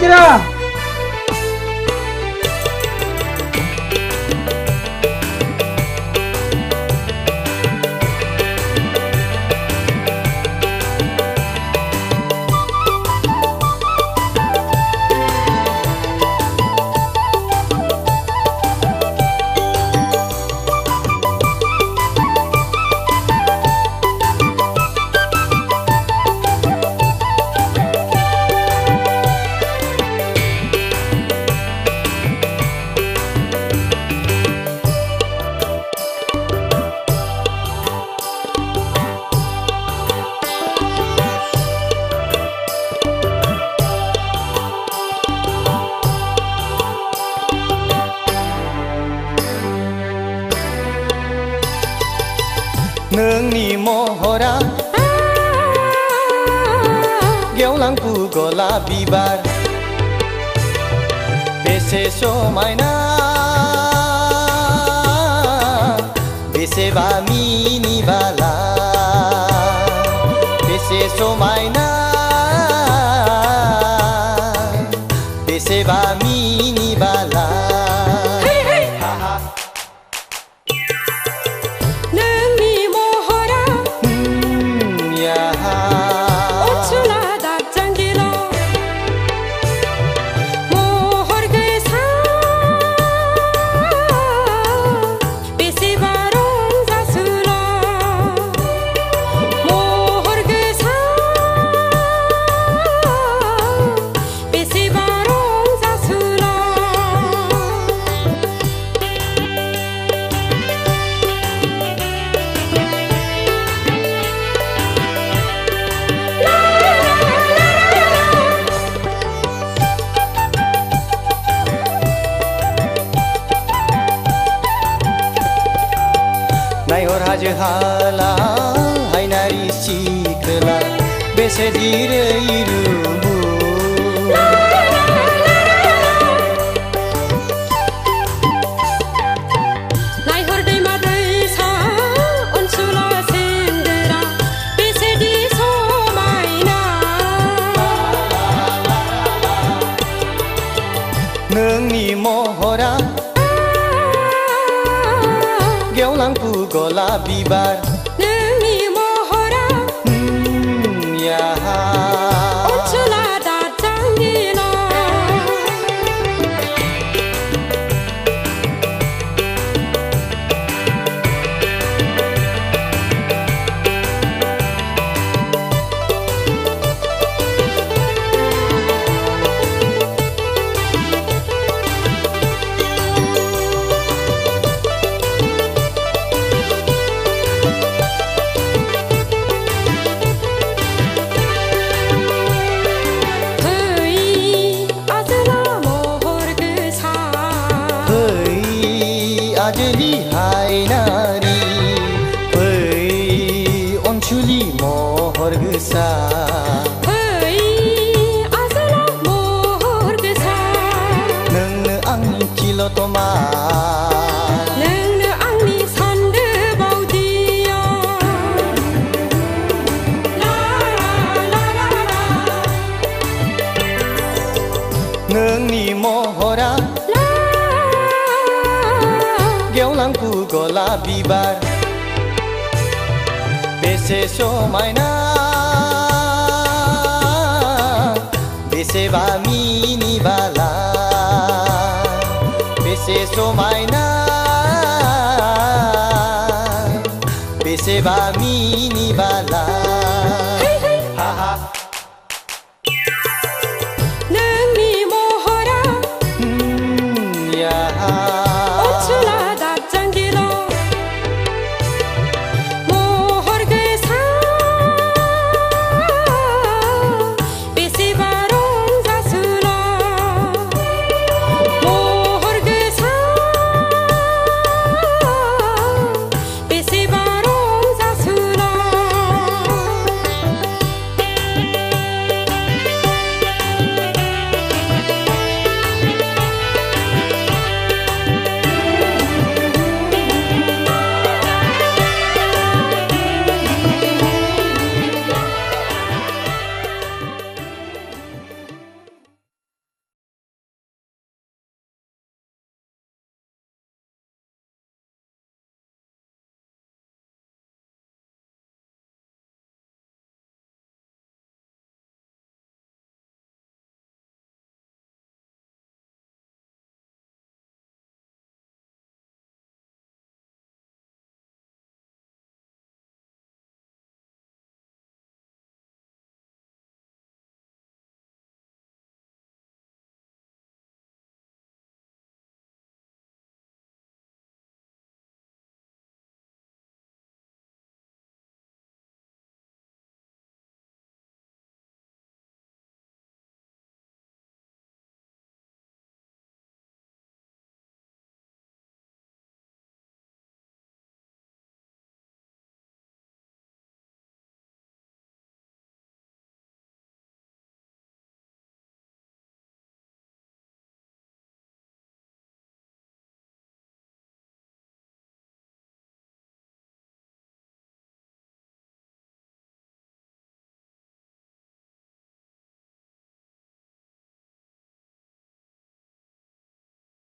Mitra. Nengni mohora Geolangku gola bibar Bese somaina Bese ba mini bala Bese somaina Bese ba mini bala Naihor haja hala hai nari sikla bese dire irubu Naihor dei madai sa onsula sendera bese di somaina Nengni mohora Geolangku gola bibar Nengni mohora Ya Onsula datang dino Ajli hai nari Pai onchuli mohor gesa Pai asala mohor gesa Neng ang kilo toma Neng ang ni sande bau dia La la la la Neng ni mohora Geolangku gola bibar Bese somaina Bese ba mini bala Bese somaina Bese ba mini bala